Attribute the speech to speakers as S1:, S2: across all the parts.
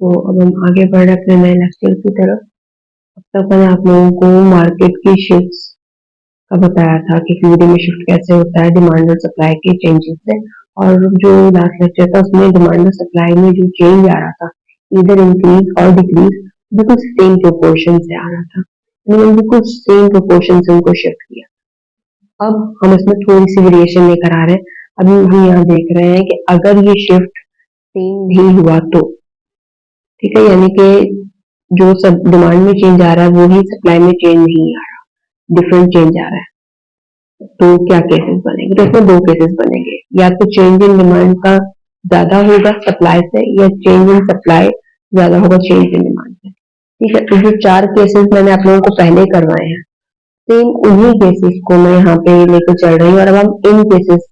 S1: तो अब हम आगे बढ़ रहे हैं अपने नए लेक्चर की तरफ। अब तक मैंने आप लोगों को मार्केट की शिफ्ट्स का बताया था कि इक्विटी में शिफ्ट कैसे होता है डिमांड और सप्लाई के चेंजेस से। और जो लास्ट लेक्चर था उसमें डिमांड और सप्लाई में जो चेंज आ रहा था, इधर इंक्रीज और डिक्रीज, बिल्कुल सेम प्रोपोर्शन से आ रहा था। मैंने बिल्कुल सेम प्रोपोर्शन से उनको शिफ्ट किया। अब हम इसमें थोड़ी सी वेरिएशन लेकर आ रहे हैं। अभी हम यहाँ देख रहे हैं कि अगर ये शिफ्ट सेम नहीं हुआ तो ठीक है, यानी कि जो सब डिमांड में चेंज आ रहा है वो ही सप्लाई में चेंज नहीं आ रहा, डिफरेंट चेंज आ रहा है, तो क्या केसेस बनेंगे? तो इसमें दो केसेस बनेंगे, या तो चेंज इन डिमांड का ज्यादा होगा सप्लाई से, या चेंज इन सप्लाई ज्यादा होगा चेंज इन डिमांड से। ठीक है, तो जो चार केसेस मैंने आप लोगों को पहले करवाए हैं, सेम उन्हीं केसेस को मैं यहाँ पे लेकर चल रही हूँ। और अब हम इन केसेस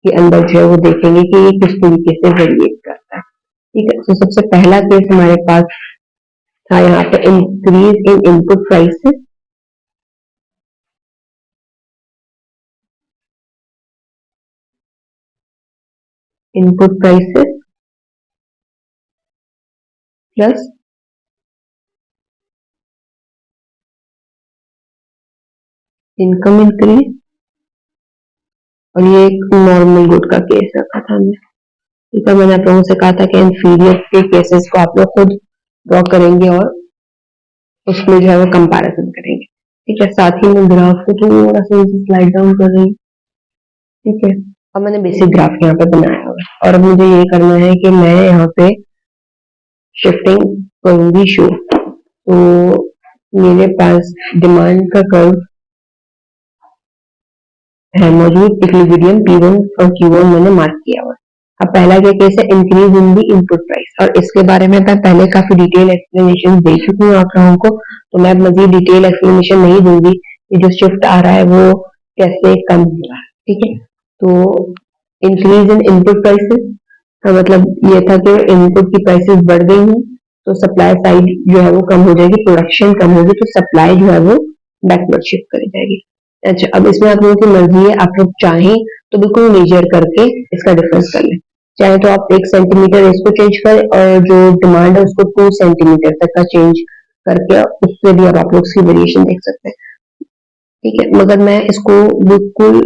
S1: के अंदर जो है वो देखेंगे कि ये किस तरीके से वेरिएट करता है। ठीक है, तो सबसे पहला केस हमारे पास था यहाँ पे increase in input prices. Input prices plus income increase, और ये एक नॉर्मल गुड का केस रखा था हमने। ठीक है, मैंने आप लोगों से कहा था कि इंफीरियर के केसेस को आप लोग खुद ड्रॉ करेंगे और उसमें जो है वो कंपैरिजन करेंगे। ठीक है, साथ ही में ग्राफ को थोड़ा सा स्लाइड डाउन कर रही हूँ। ठीक है, अब मैंने बेसिक ग्राफ यहाँ पे बनाया हुआ है और अब मुझे ये करना है कि मैं यहाँ पे शिफ्टिंग करूंगी शो। तो मेरे पास डिमांड का कर्व है मौजूद, इक्विलिब्रियम P1 और Q1 मैंने मार्क किया हुआ है। अब पहला क्या केस है, increase in the input price, और इसके बारे में मैं पहले काफी डिटेल एक्सप्लेनेशन दे चुकी हूँ आप लोगों को, तो मैं मजीद डिटेल एक्सप्लेनेशन नहीं दूंगी कि जो शिफ्ट आ रहा है वो कैसे कम हो रहा है। ठीक है, तो इंक्रीज इन इनपुट प्राइसेस का मतलब ये था कि इनपुट की प्राइसेस बढ़ गई हैं, तो सप्लाई साइड जो है वो कम हो जाएगी, प्रोडक्शन कम होगी, तो सप्लाई जो है वो बैकवर्ड शिफ्ट करी जाएगी। अच्छा, अब इसमें आप लोगों की मर्जी है, आप लोग चाहें तो बिल्कुल मेजर करके इसका डिफरेंस कर लें। चाहे तो आप 1 सेंटीमीटर इसको चेंज करें और जो डिमांड है उसको 2 सेंटीमीटर तक का चेंज करके उससे भी अब आप लोग इसकी वेरिएशन देख सकते हैं। ठीक है, मगर मैं इसको बिल्कुल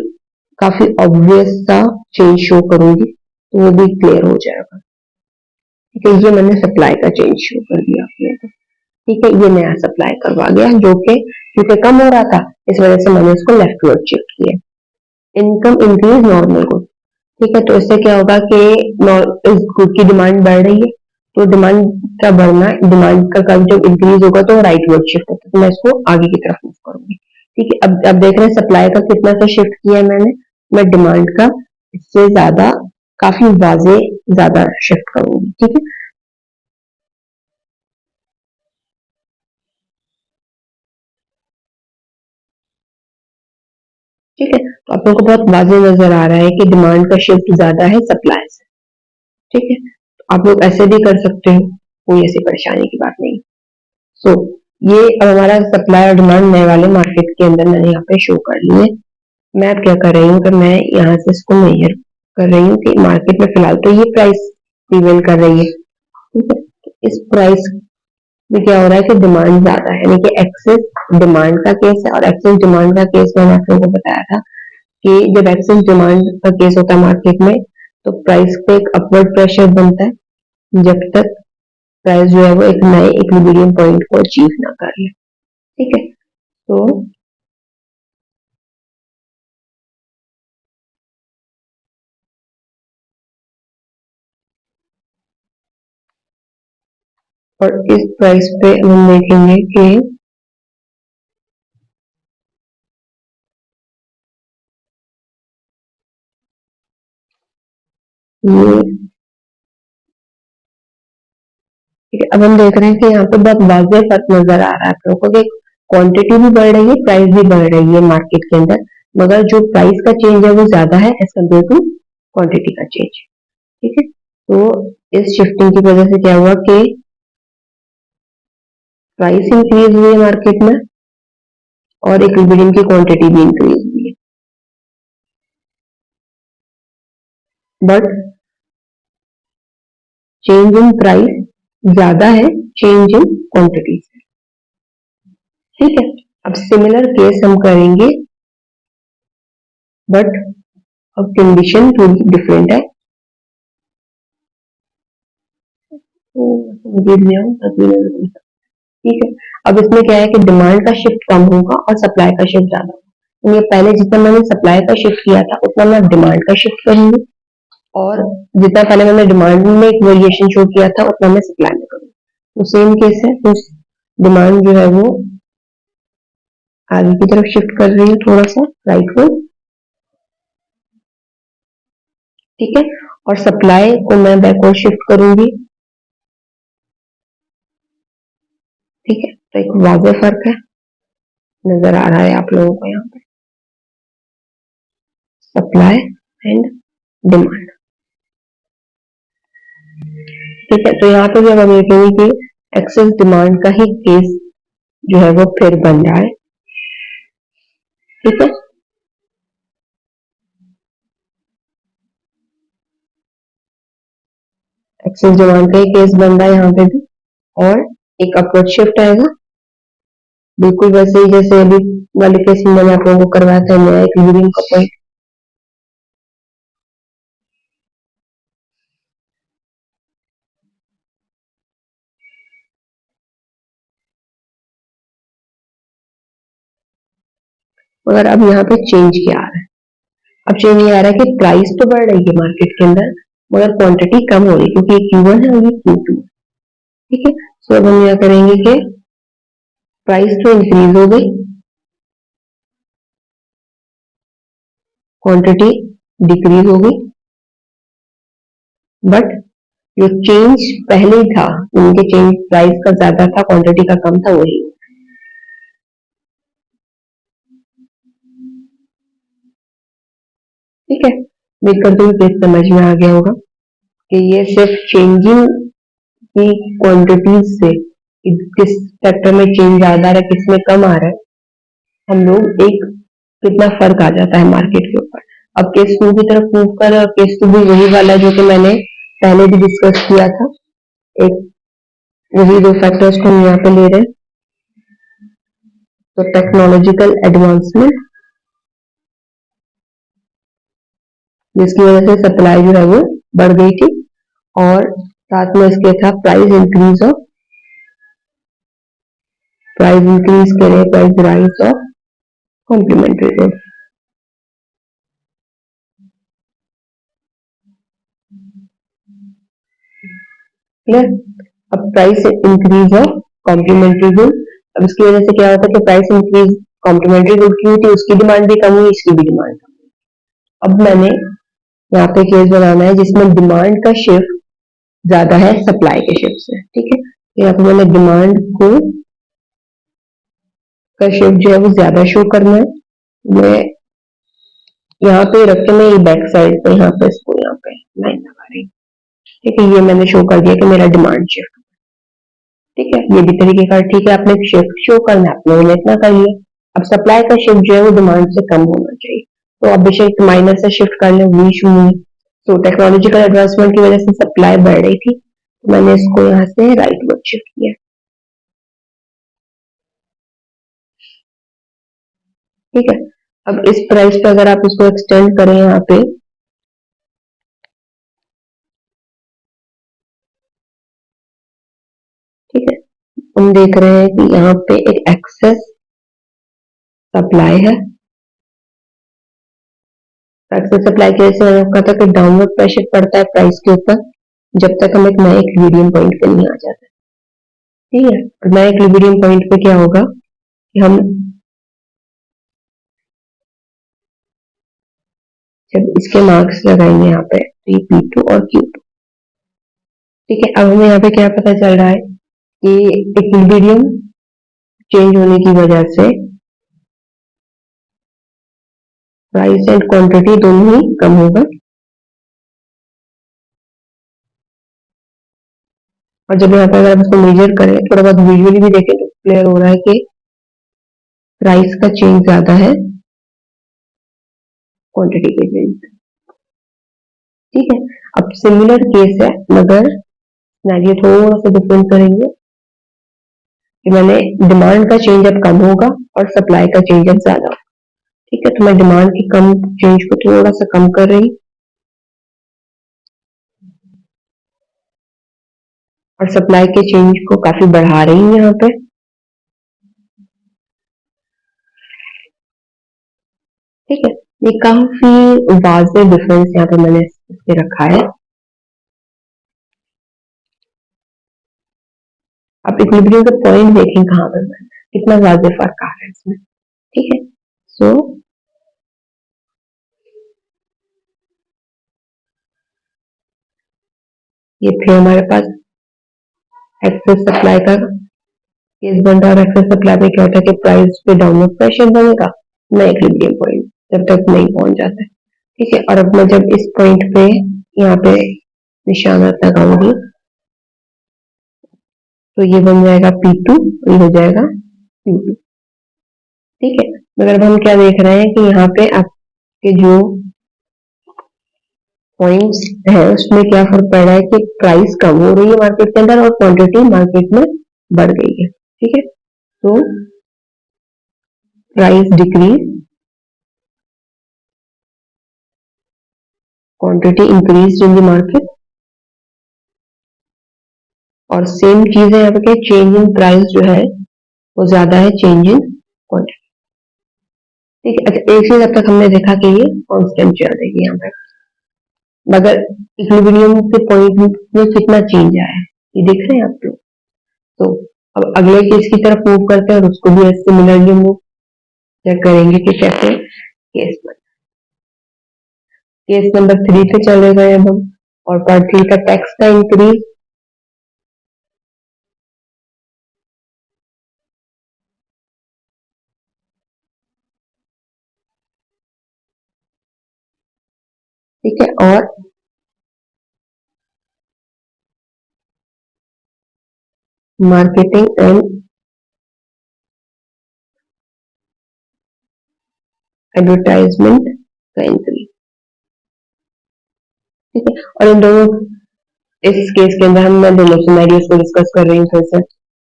S1: काफी ऑब्वियस सा चेंज शो करूंगी तो वो भी क्लियर हो जाएगा। ठीक है, ये मैंने सप्लाई का चेंज शो कर दिया आपने को। ठीक है, ये नया सप्लाई करवा गया जो कि क्योंकि कम हो रहा था, इस वजह से मैंने इसको लेफ्टवर्ड शिफ्ट किया। Income increase normal good. ठीक है, तो इससे क्या होगा कि इस गुड की डिमांड बढ़ रही है, तो डिमांड का बढ़ना, डिमांड का कर्व जब इंक्रीज होगा तो राइटवर्ड शिफ्ट होता है, तो मैं इसको आगे की तरफ मूव करूंगी। ठीक है, अब देख रहे हैं सप्लाई का कितना सा शिफ्ट किया है मैंने, मैं डिमांड का इससे ज्यादा, काफी वाजे ज्यादा शिफ्ट करूंगी। ठीक है, ठीक है, तो आप लोगों को बहुत वाजे नजर आ रहा है कि डिमांड का शिफ्ट ज्यादा है सप्लाई से। ठीक है, तो आप लोग ऐसे भी कर सकते हो, कोई ऐसी परेशानी की बात नहीं। सो ये अब हमारा सप्लाई और डिमांड नए वाले मार्केट के अंदर मैंने यहाँ पे शो कर लिए। मैं अब क्या कर रही हूँ कि मैं यहाँ से इसको मेजर कर रही हूँ कि मार्केट में फिलहाल तो ये प्राइस प्रीवेल कर रही है। ठीक है, तो इस प्राइस में क्या हो रहा है कि डिमांड ज्यादा है, यानी कि एक्सेस डिमांड का केस है, और एक्सेस डिमांड का केस मैंने आप लोगों को बताया था कि जब एक्सेस डिमांड का केस होता है मार्केट में, तो प्राइस पे एक अपवर्ड प्रेशर बनता है जब तक प्राइस जो है वो एक नए इक्विलिब्रियम पॉइंट को अचीव ना कर ले। ठीक है, तो और इस प्राइस पे हम देखेंगे कि ये, ठीक है, अब हम देख रहे हैं कि यहाँ पे बहुत वाज़ेह फर्क नजर आ रहा है आप लोगों को कि क्वांटिटी भी बढ़ रही है, प्राइस भी बढ़ रही है मार्केट के अंदर, मगर जो प्राइस का चेंज है वो ज्यादा है एज कम्पेयर टू क्वांटिटी का चेंज। ठीक है, तो इस शिफ्टिंग की वजह से क्या हुआ कि प्राइस इंक्रीज हुई है मार्केट में और इक्विलिब्रियम की क्वांटिटी भी इंक्रीज हुई है, बट चेंज इन प्राइस ज्यादा है चेंज इन क्वांटिटी से। ठीक है, अब सिमिलर केस हम करेंगे बट अब कंडीशन थोड़ी डिफरेंट है। ठीक है, अब इसमें क्या है कि डिमांड का शिफ्ट कम होगा और सप्लाई का शिफ्ट ज्यादा होगा। ये पहले जितना मैंने सप्लाई का शिफ्ट किया था उतना मैं डिमांड का शिफ्ट करूंगी, और जितना पहले मैंने डिमांड में एक वेरिएशन शो किया था उतना मैं सप्लाई में करूंगी। तो सेम केस है, तो डिमांड जो है वो आगे की तरफ शिफ्ट कर रही है थोड़ा सा राइटवर्ड। ठीक है, और सप्लाई को मैं बैकवर्ड शिफ्ट करूंगी। ठीक है, तो एक वाज़ेह फर्क है, नजर आ रहा है आप लोगों को यहाँ पे, सप्लाई एंड डिमांड। ठीक है, तो यहाँ पे भी हम देखेंगे कि एक्सेस डिमांड का ही केस जो है वो फिर बन रहा है। ठीक है, एक्सेस डिमांड का ही केस बन रहा है यहाँ पे भी, और एक अपवर्ड शिफ्ट आएगा बिल्कुल वैसे ही जैसे अभी वाले केस में मैंने आप लोगों को करवाया था नया इक्विलिब्रियम का पॉइंट। मगर अब यहाँ पे चेंज क्या आ रहा है, अब चेंज ये आ रहा है कि प्राइस तो बढ़ रही है मार्केट के अंदर मगर क्वांटिटी कम हो रही है क्योंकि ये Q1 है और ये Q2। ठीक है, सो अब हम यहाँ करेंगे कि प्राइस तो इंक्रीज हो गई, क्वांटिटी डिक्रीज हो गई, बट जो चेंज पहले ही था उनके चेंज प्राइस का ज्यादा था क्वांटिटी का कम था वही। ठीक है, देख कर तो केस समझ में आ गया होगा कि ये सिर्फ चेंजिंग की क्वांटिटीज से कि किस सेक्टर में चेंज ज्यादा आ रहा है किस में कम आ रहा है, हम लोग एक कितना फर्क आ जाता है मार्केट के ऊपर। अब केस टू की तरफ मूव कर, केस टू भी वही वाला जो कि मैंने पहले भी डिस्कस किया था, एक वही दो फैक्टर्स को हम यहाँ पे ले रहे हैं। तो टेक्नोलॉजिकल एडवांसमेंट जिसकी वजह से सप्लाई जो है वो बढ़ गई थी, और साथ में इसके था प्राइस इंक्रीज करे price rise of complementary good. Clear, अब price increase of complementary good, अब इसकी वजह से क्या होता है कि प्राइस इंक्रीज कॉम्प्लीमेंट्री गुड की हुई थी, उसकी डिमांड भी कम हुई, इसकी भी डिमांड कम हुई। अब मैंने यहाँ पे केस बनाना है जिसमें डिमांड का शिफ्ट ज्यादा है सप्लाई के शिफ्ट से। ठीक है, तो यहाँ पे मैंने डिमांड को का शिफ्ट जो है वो ज्यादा शो करना है। मैं यहाँ पे रख के मैं ये बैक साइड पे यहाँ पे इसको यहाँ पे लाइन लगा रही हूँ। ठीक है, ये मैंने शो कर दिया कि मेरा डिमांड शिफ्ट। ठीक है, ये भी तरीके का ठीक है, आपने शिफ्ट शो करना है, आपने इतना कर लिया। अब सप्लाई का शिफ्ट जो है वो डिमांड से कम होना चाहिए, तो अब बेशक माइनस से शिफ्ट कर ले वो इशू नहीं। तो टेक्नोलॉजिकल एडवांसमेंट की वजह से सप्लाई बढ़ रही थी, तो मैंने इसको यहाँ से राइट वर्ड शिफ्ट किया। ठीक है, अब इस प्राइस पे अगर आप इसको एक्सटेंड करें यहाँ पे, ठीक है, हम देख रहे हैं कि यहाँ पे एक एक्सेस सप्लाई है। एक्सेस सप्लाई की वजह से मैंने कहा था कि डाउनवर्ड प्रेशर पड़ता है प्राइस के ऊपर जब तक हम एक नए इक्विलिब्रियम पॉइंट पे नहीं आ जाते। ठीक है, और नए इक्विलिब्रियम पॉइंट पे क्या होगा कि हम जब इसके मार्क्स लगाएंगे यहाँ पे P2 और Q2। ठीक है, अब हमें यहाँ पे क्या पता चल रहा है कि इक्विलिब्रियम चेंज होने की वजह से प्राइस एंड क्वांटिटी दोनों ही कम होगा, और जब यहाँ पे अगर आप इसको मेजर करें थोड़ा बहुत विजुअली भी देखें तो क्लियर हो रहा है कि प्राइस का चेंज ज्यादा है क्वांटिटी के चेंज। ठीक है, अब सिमिलर केस है मगर सिनेरियो थोड़ा सा डिफरेंट करेंगे कि मैंने डिमांड का चेंज अब कम होगा और सप्लाई का चेंज अब ज्यादा होगा। ठीक है, तो मैं डिमांड की कम चेंज को थोड़ा सा कम कर रही और सप्लाई के चेंज को काफी बढ़ा रही हूँ यहाँ पे। ठीक है, ये काफी वाज़े डिफरेंस यहाँ पे मैंने इसके रखा है। आप इक्विलिब्रियम का पॉइंट देखें कहाँ पर कितना वाज़े फर्क आ रहा है इसमें। ठीक है, सो ये फिर हमारे पास एक्सेस सप्लाई का केस बन रहा है। एक्सेस सप्लाई में क्या होता है कि प्राइस पे डाउनवर्ड प्रेशर बनेगा ना इक्विलिब्रियम पॉइंट जब तक नहीं पहुंच जाता है। ठीक है, और अब मैं जब इस पॉइंट पे यहाँ पे निशाना लगाऊंगी तो ये बन जाएगा P2, ये हो जाएगा Q2। ठीक है, मगर हम क्या देख रहे हैं कि यहाँ पे आपके जो पॉइंट्स है उसमें क्या फर्क पड़ रहा है कि प्राइस कम हो रही है मार्केट के अंदर और क्वांटिटी मार्केट में बढ़ गई है। ठीक है, तो price decrease, quantity increase in the market, और सेम चीज है यहाँ पे चेंज इन प्राइस जो है वो ज्यादा है चेंज इन क्वांटिटी। ठीक है, अच्छा एक चीज अब तक हमने देखा कि ये कांस्टेंट चल रही है यहाँ पे, मगर इक्विलिब्रियम के पॉइंट में कितना चेंज आया है ये देख रहे हैं आप लोग। तो अब अगले केस की तरफ मूव करते हैं और उसको भी सिमिलरली मूव चेक करेंगे कि कैसे केस नंबर 3 पे चले गए अब हम, और पार्ट 3 का टैक्स का इंक्रीज। ठीक है, और मार्केटिंग एंड एडवर्टाइजमेंट का इंक्रीज। ठीक है, और इन दोनों इस केस के अंदर हम मैं दोनों सिनेरियोस को डिस्कस कर रही हूँ फिर से।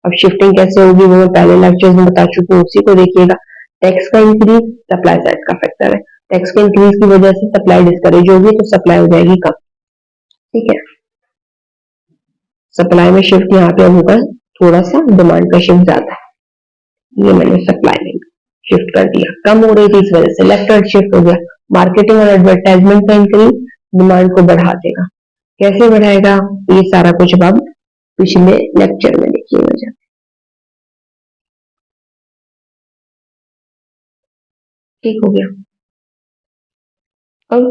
S1: अब शिफ्टिंग कैसे होगी वो मैं पहले लेक्चर्स में बता चुकी हूँ, उसी को देखिएगा। टैक्स का इंक्रीज सप्लाई साइड का फैक्टर है, टैक्स के इंक्रीज की वजह से सप्लाई डिस्करेज होगी तो सप्लाई हो जाएगी कम। ठीक है, सप्लाई में शिफ्ट यहाँ पे होगा थोड़ा सा, डिमांड का शिफ्ट ज्यादा है। ये मैंने सप्लाई में शिफ्ट कर दिया, कम हो रही थी इस वजह से लेफ्ट राइट शिफ्ट हो गया। मार्केटिंग और एडवर्टाइजमेंट का इंक्रीज डिमांड को बढ़ा देगा। कैसे बढ़ाएगा ये सारा कुछ अब आप पिछले लेक्चर में देखिएगा। ठीक हो गया। अब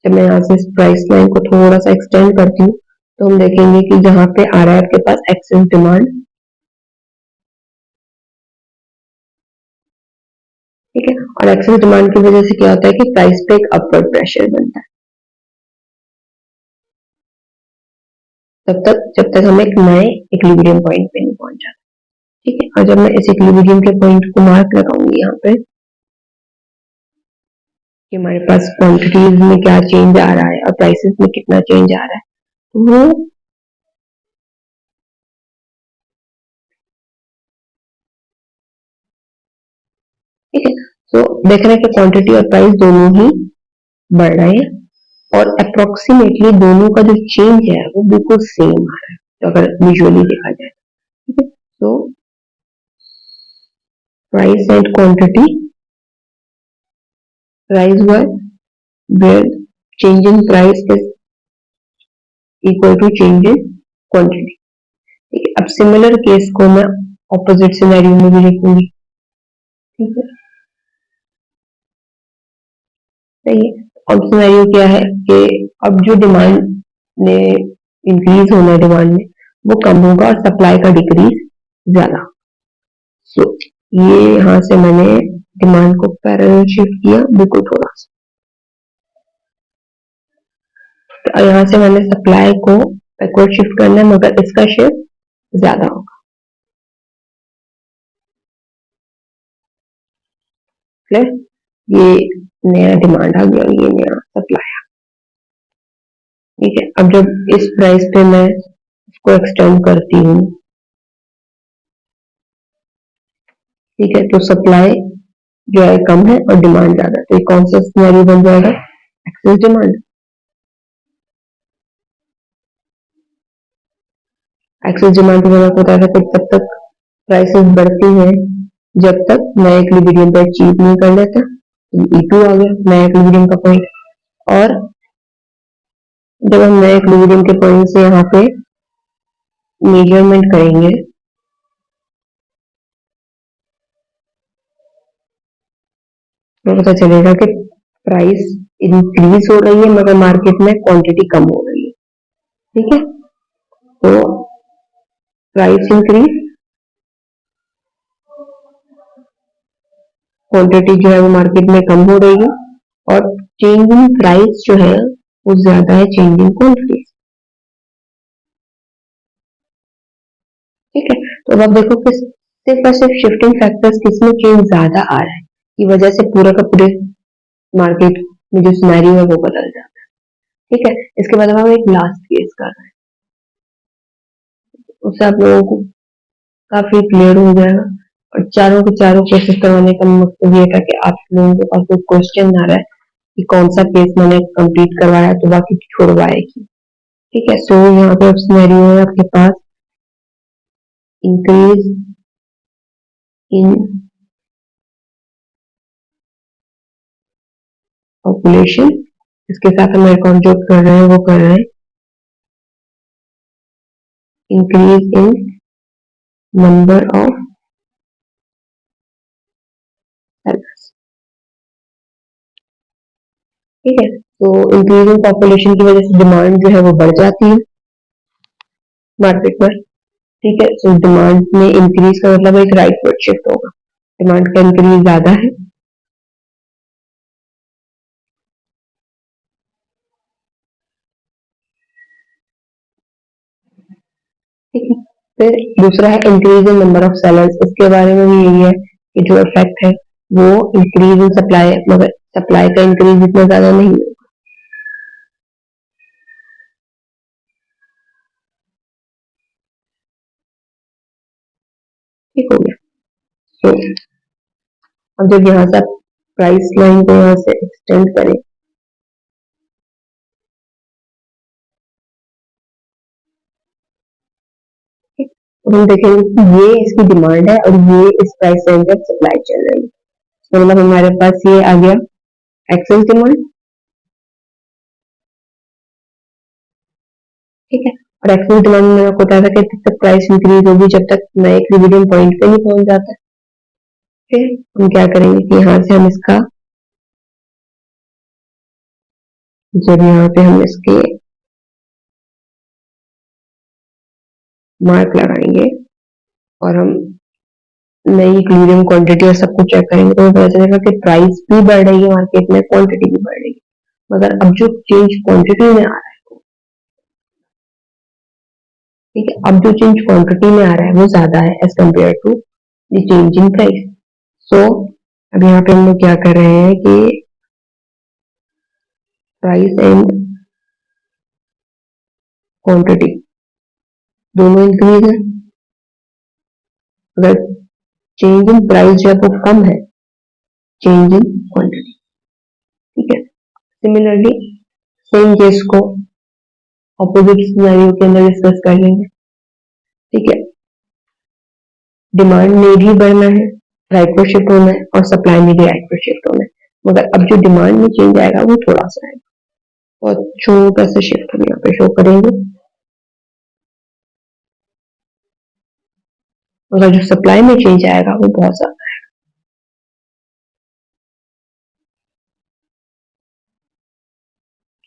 S1: जब मैं यहाँ से इस प्राइस लाइन को थोड़ा सा एक्सटेंड करती हूँ तो हम देखेंगे कि जहां पे आ रहा है आपके पास एक्सेस डिमांड। ठीक है, और एक्सेस डिमांड की वजह से क्या होता है कि प्राइस पे एक अपवर्ड प्रेशर बनता है जब तक हम एक नए इक्विलिब्रियम पॉइंट पे नहीं पहुंच जाते। ठीक है, और जब मैं इस इक्विलिब्रियम के पॉइंट को मार्क लगाऊंगी यहाँ पे कि हमारे पास क्वांटिटीज में क्या चेंज आ रहा है और प्राइसेस में कितना चेंज आ रहा है, तो वो ठीक है। तो देख रहे हैं कि क्वांटिटी और प्राइस दोनों ही बढ़ रहे हैं और अप्रोक्सीमेटली दोनों का जो चेंज है वो बिल्कुल सेम आ रहा है, तो अगर विजुअली देखा जाए। ठीक है, तो price and quantity price were where change in price is equal to change in quantity। ठीक है, अब सिमिलर केस को मैं ऑपोजिट सिनेरियो में भी लिखूंगी। ठीक है, सही है। अब सिनेरियो क्या है कि अब जो डिमांड ने इंक्रीज होना है, डिमांड में वो कम होगा और सप्लाई का डिक्रीज ज्यादा। सो ये यहाँ से मैंने डिमांड को पैरेलल शिफ्ट किया बिल्कुल थोड़ा सा, तो यहाँ से मैंने सप्लाई को बैकवर्ड शिफ्ट करना है मगर इसका शिफ्ट ज्यादा होगा। प्लस ये नया डिमांड आ गया और ये नया सप्लाई। ठीक है, अब जब इस प्राइस पे मैं इसको एक्सटेंड करती हूँ, ठीक है, तो सप्लाई जो है कम है और डिमांड ज्यादा है, तो ये कौन सा सिनेरियो बन जाएगा? Excess demand. एक्सेस डिमांड मैंने आपको बताया था कि तब तक प्राइसेस बढ़ती हैं जब तक नया इक्विलिब्रियम पे अचीव नहीं कर लेता। E2 आ गया नया इक्विलिब्रियम का पॉइंट, और जब हम नए इक्विलिब्रियम के पॉइंट से यहाँ पे मेजरमेंट करेंगे तो पता चलेगा कि प्राइस इंक्रीज हो रही है मगर मार्केट में क्वांटिटी कम हो रही है। ठीक है, तो प्राइस इंक्रीज, क्वांटिटी जो है वो मार्केट में कम हो रही है, और चेंज इन प्राइस जो है वो ज्यादा है चेंज इन क्वांटिटी। ठीक है, तो अब आप देखो कि सिर्फ और सिर्फ शिफ्टिंग फैक्टर्स किसमें चेंज ज्यादा आ रहा है की वजह से पूरा का पूरे मार्केट में जो सिनेरियो है वो बदल जाता है। ठीक है, इसके बाद हम एक लास्ट केस कर रहे हैं, उससे आप लोगों को काफी क्लियर हो जाएगा। और चारों के चारों केसेस करवाने का मकसद ये था कि आप लोगों के पास कोई क्वेश्चन ना रहे कि कौन सा केस मैंने कंप्लीट करवाया तो बाकी छोड़वाए की। ठीक है, सो यहाँ पे अब सिनेरियो है आपके पास इंक्रीज इन पॉपुलेशन, इसके साथ हम एक और जो कर रहे हैं वो कर रहे हैं increase in number of sellers. ठीक है, तो इंक्रीज इन पॉपुलेशन की वजह से डिमांड जो है वो बढ़ जाती है मार्केट में। ठीक है, तो डिमांड में इंक्रीज का मतलब एक राइटवर्ड शिफ्ट होगा, डिमांड का इंक्रीज ज्यादा है। ठीक है, फिर दूसरा है increase in number of sellers, इसके बारे में भी यही है कि जो इफेक्ट है वो इंक्रीज इन सप्लाई, मगर सप्लाई का इंक्रीज इतना ज्यादा नहीं है। ठीक हो गया, तो अब जब यहाँ से आप प्राइस लाइन को यहाँ से एक्सटेंड करें, तो हम देखेंगे कि ये इसकी डिमांड है और ये इस प्राइस रेंज में सप्लाई चल रही है, तो मतलब हमारे पास ये आ गया एक्सेस डिमांड। ठीक है, और एक्सेस डिमांड में आपको बताया था कि तब तक प्राइस इंक्रीज होगी जब तक नए इक्विलिब्रियम पॉइंट पे नहीं पहुंच जाता है। फिर हम क्या करेंगे कि यहाँ से हम इसका, जब यहाँ पे हम इसके मार्क लगाएंगे और हम नई इक्विलिब्रियम क्वांटिटी और सब कुछ चेक करेंगे तो पता चलेगा कि प्राइस भी बढ़ रही है मार्केट में, क्वांटिटी भी बढ़ रही है, मगर अब जो चेंज क्वांटिटी में आ रहा है, ठीक है, अब जो चेंज क्वांटिटी में आ रहा है वो ज्यादा है as compared to the change in price. So अब यहाँ पे हम लोग क्या कर रहे हैं कि प्राइस एंड क्वांटिटी दोनों इंक्रीज है, अगर चेंज इन प्राइस जो है वो कम है चेंज इन क्वांटिटी। ठीक है, सिमिलरली सेम केस को ऑपोजिट सिनेरियो के अंदर डिस्कस कर लेंगे। ठीक है, डिमांड में भी बढ़ना है, राइट पर शिफ्ट होना है, और सप्लाई में भी राइट पर शिफ्ट होना है, मगर अब जो डिमांड में चेंज आएगा वो थोड़ा सा है और छोटा सा शिफ्ट हम यहाँ पे शो करेंगे, मगर जो सप्लाई में चेंज आएगा वो बहुत ज्यादा है।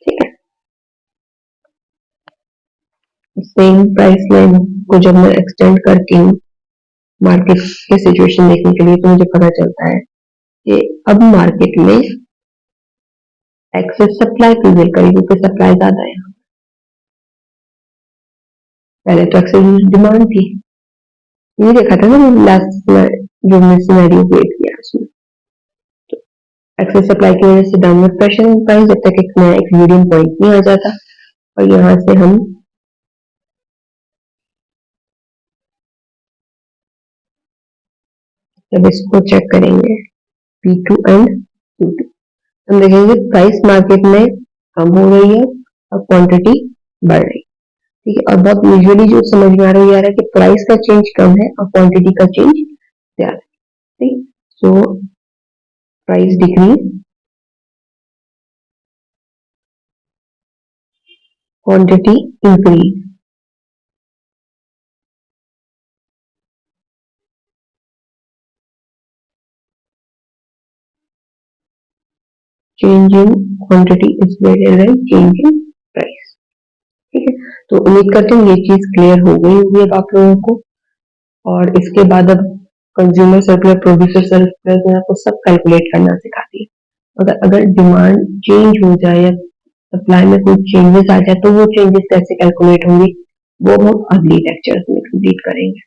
S1: ठीक है, सेम प्राइस लाइन को जब मैं एक्सटेंड करती हूँ मार्केट की सिचुएशन देखने के लिए तो मुझे पता चलता है कि अब मार्केट में एक्सेस सप्लाई प्रिवेल करेगी क्योंकि सप्लाई ज्यादा है। पहले तो एक्सेस डिमांड थी, ये देखा था ना लास्ट जो हमने सिनेरियो क्रिएट किया उसमें, तो एक्सेस सप्लाई की वजह से डाउनवर्ड प्रेशर इन प्राइस जब तक एक नया इक्विलिब्रियम पॉइंट नहीं आ जाता, और यहाँ से हम जब इसको चेक करेंगे P2 एंड Q2, हम देखेंगे प्राइस मार्केट में कम हो रही है और क्वांटिटी बढ़ रही है। ठीक है, और बहुत यूजुअली जो समझ में आ रहा है कि प्राइस का चेंज कम है और क्वांटिटी का चेंज ज्यादा है। ठीक, so price decrease, quantity increase. Change in quantity is greater than change in price. ठीक है, तो उम्मीद करते हैं ये चीज क्लियर हो गई होगी अब आप लोगों को। और इसके बाद अब कंज्यूमर सर्कुलर, प्रोड्यूसर सर्कुलर में आपको सब कैलकुलेट करना सिखाती है। अगर डिमांड चेंज हो जाए या सप्लाई में कोई चेंजेस आ जाए तो वो चेंजेस कैसे कैलकुलेट होंगे वो हम अगली लेक्चर में कंप्लीट करेंगे।